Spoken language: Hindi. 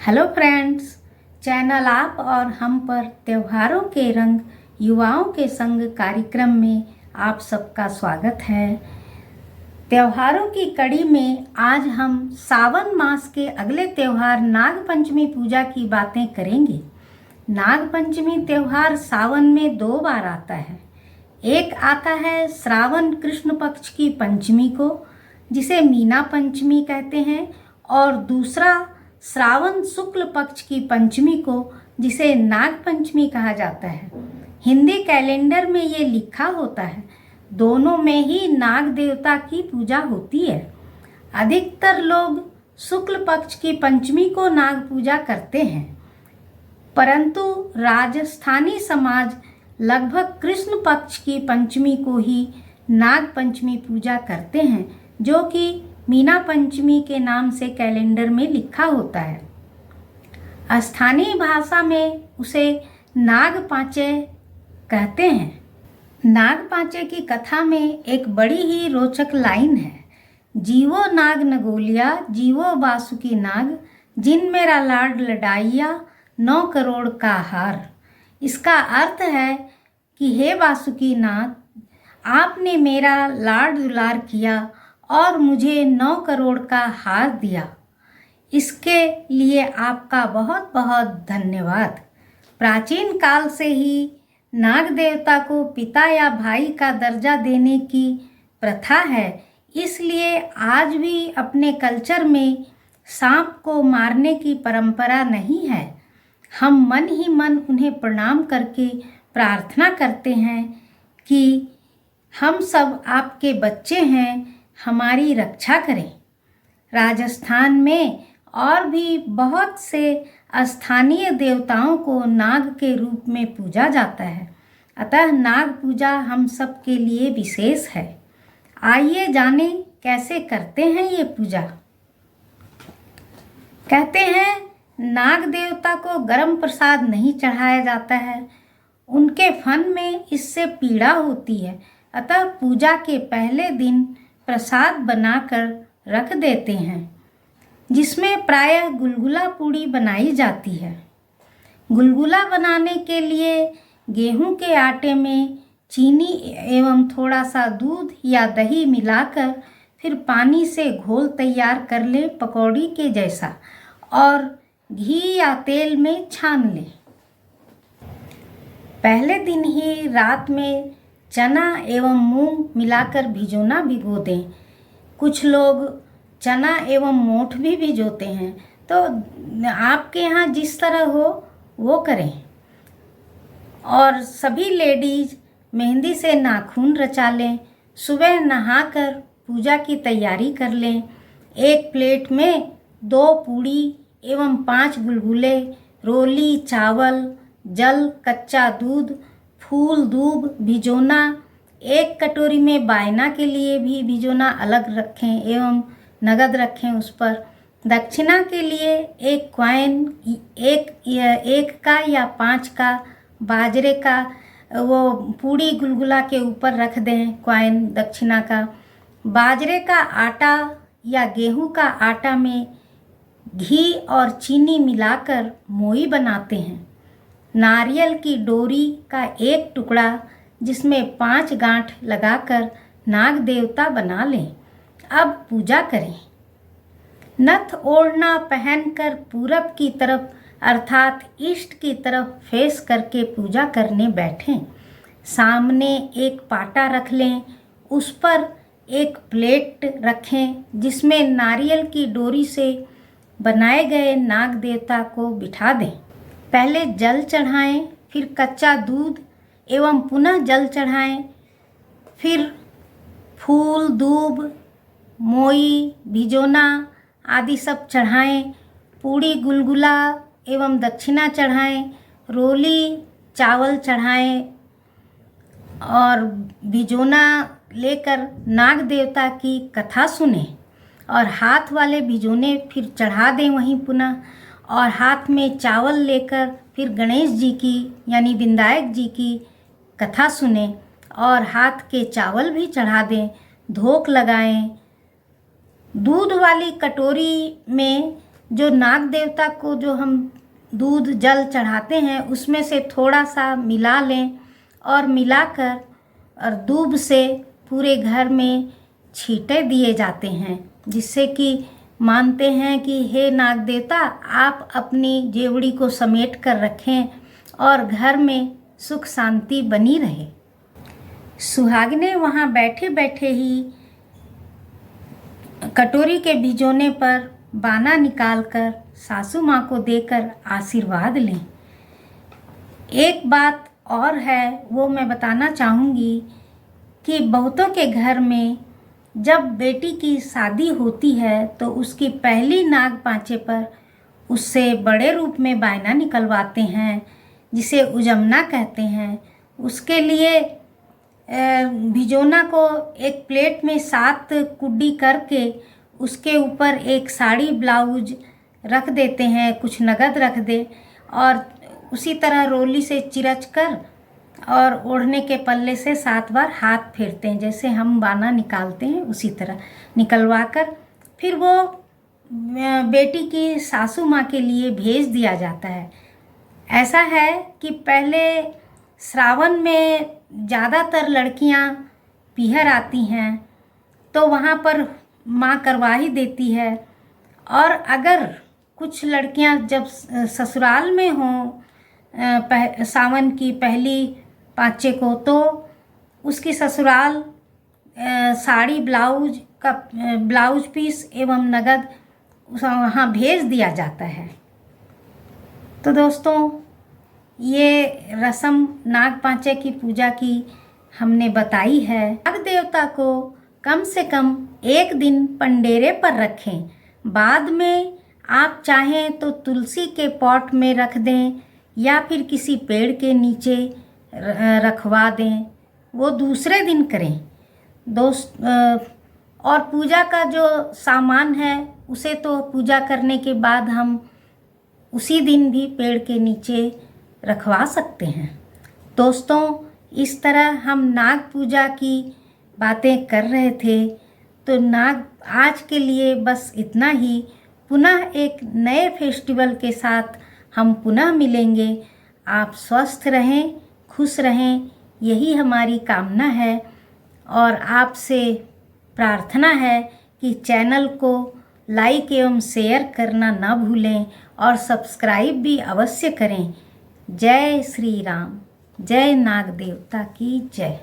हेलो फ्रेंड्स, चैनल आप और हम पर त्योहारों के रंग युवाओं के संग कार्यक्रम में आप सबका स्वागत है। त्योहारों की कड़ी में आज हम सावन मास के अगले त्यौहार नाग पंचमी पूजा की बातें करेंगे। नाग पंचमी त्यौहार सावन में 2 बार आता है। एक आता है श्रावण कृष्ण पक्ष की पंचमी को, जिसे मीना पंचमी कहते हैं, और दूसरा श्रावण शुक्ल पक्ष की पंचमी को, जिसे नाग पंचमी कहा जाता है। हिंदी कैलेंडर में ये लिखा होता है। दोनों में ही नाग देवता की पूजा होती है। अधिकतर लोग शुक्ल पक्ष की पंचमी को नाग पूजा करते हैं, परंतु राजस्थानी समाज लगभग कृष्ण पक्ष की पंचमी को ही नाग पंचमी पूजा करते हैं, जो कि मीना पंचमी के नाम से कैलेंडर में लिखा होता है। स्थानीय भाषा में उसे नाग पांचे कहते हैं। नाग पांचे की कथा में एक बड़ी ही रोचक लाइन है। जीवो नाग नगोलिया, जीवो बासुकी नाग, जिन मेरा लाड लडाइया, 9 करोड़ का हार। इसका अर्थ है कि हे बासुकी नाथ, आपने मेरा लाड दुलार किया और मुझे 9 करोड़ का हार दिया। इसके लिए आपका बहुत बहुत धन्यवाद। प्राचीन काल से ही नाग देवता को पिता या भाई का दर्जा देने की प्रथा है, इसलिए आज भी अपने कल्चर में सांप को मारने की परंपरा नहीं है। हम मन ही मन उन्हें प्रणाम करके प्रार्थना करते हैं कि हम सब आपके बच्चे हैं, हमारी रक्षा करें। राजस्थान में और भी बहुत से स्थानीय देवताओं को नाग के रूप में पूजा जाता है, अतः नाग पूजा हम सब के लिए विशेष है। आइए जानें कैसे करते हैं ये पूजा। कहते हैं नाग देवता को गरम प्रसाद नहीं चढ़ाया जाता है, उनके फन में इससे पीड़ा होती है, अतः पूजा के पहले दिन प्रसाद बनाकर रख देते हैं, जिसमें प्रायः गुलगुला पूड़ी बनाई जाती है। गुलगुला बनाने के लिए गेहूं के आटे में चीनी एवं थोड़ा सा दूध या दही मिलाकर फिर पानी से घोल तैयार कर ले पकौड़ी के जैसा, और घी या तेल में छान ले। पहले दिन ही रात में चना एवं मूंग मिलाकर भिगो दें। कुछ लोग चना एवं मोठ भी भिगोते हैं, तो आपके यहाँ जिस तरह हो वो करें। और सभी लेडीज मेहंदी से नाखून रचा लें। सुबह नहाकर पूजा की तैयारी कर लें। एक प्लेट में 2 पूड़ी एवं 5 गुलगुले, रोली, चावल, जल, कच्चा दूध, फूल, दूब भिजोना। 1 कटोरी में बायना के लिए भी भिजोना अलग रखें एवं नगद रखें उस पर। दक्षिणा के लिए 1 कॉइन, एक का या 5 का बाजरे का वो पूड़ी गुलगुला के ऊपर रख दें कॉइन दक्षिणा का। बाजरे का आटा या गेहूं का आटा में घी और चीनी मिलाकर मोई बनाते हैं। नारियल की डोरी का 1 टुकड़ा, जिसमें 5 गांठ लगाकर नाग देवता बना लें। अब पूजा करें। नथ ओढ़ना पहनकर पूरब की तरफ अर्थात ईस्ट की तरफ फेस करके पूजा करने बैठें। सामने एक पाटा रख लें, उस पर एक प्लेट रखें, जिसमें नारियल की डोरी से बनाए गए नाग देवता को बिठा दें। पहले जल चढ़ाएं, फिर कच्चा दूध एवं पुनः जल चढ़ाएं, फिर फूल, दूब, मोई, भिजोना आदि सब चढ़ाएं। पूड़ी, गुलगुला एवं दक्षिणा चढ़ाएं। रोली, चावल चढ़ाएं और भिजोना लेकर नाग देवता की कथा सुने। और हाथ वाले भिजोने फिर चढ़ा दें वहीं पुनः, और हाथ में चावल लेकर फिर गणेश जी की यानी विनायक जी की कथा सुने और हाथ के चावल भी चढ़ा दें। धोक लगाएं। दूध वाली कटोरी में जो नाग देवता को जो हम दूध जल चढ़ाते हैं उसमें से थोड़ा सा मिला लें और मिलाकर और दूब से पूरे घर में छींटे दिए जाते हैं, जिससे कि मानते हैं कि हे नाग देवता आप अपनी जेवड़ी को समेट कर रखें और घर में सुख शांति बनी रहे। सुहागिनें वहाँ बैठे बैठे ही कटोरी के भिगोने पर बाना निकालकर सासू माँ को देकर आशीर्वाद लें। एक बात और है वो मैं बताना चाहूँगी कि बहुतों के घर में जब बेटी की शादी होती है तो उसकी पहली नाग पांचे पर उससे बड़े रूप में बायना निकलवाते हैं, जिसे उजमना कहते हैं। उसके लिए भिगोना को एक प्लेट में 7 कुड्डी करके उसके ऊपर एक साड़ी ब्लाउज रख देते हैं, कुछ नगद रख दे और उसी तरह रोली से चिरच कर और ओढ़ने के पल्ले से 7 बार हाथ फेरते हैं, जैसे हम बाना निकालते हैं उसी तरह निकलवा कर फिर वो बेटी की सासू माँ के लिए भेज दिया जाता है। ऐसा है कि पहले श्रावण में ज़्यादातर लड़कियाँ पीहर आती हैं तो वहाँ पर माँ करवा ही देती है, और अगर कुछ लड़कियाँ जब ससुराल में हों सावन की पहली पाँचे को तो उसकी ससुराल साड़ी ब्लाउज पीस एवं नगद वहाँ भेज दिया जाता है। तो दोस्तों ये रस्म नाग पांचे की पूजा की हमने बताई है। नाग देवता को कम से कम 1 दिन पंडेरे पर रखें, बाद में आप चाहें तो तुलसी के पॉट में रख दें या फिर किसी पेड़ के नीचे रखवा दें, वो दूसरे दिन करें और पूजा का जो सामान है उसे तो पूजा करने के बाद हम उसी दिन भी पेड़ के नीचे रखवा सकते हैं। दोस्तों इस तरह हम नाग पूजा की बातें कर रहे थे, तो आज के लिए बस इतना ही। पुनः एक नए फेस्टिवल के साथ हम पुनः मिलेंगे। आप स्वस्थ रहें, खुश रहें, यही हमारी कामना है। और आपसे प्रार्थना है कि चैनल को लाइक एवं शेयर करना ना भूलें और सब्सक्राइब भी अवश्य करें। जय श्री राम, जय नाग देवता की जय।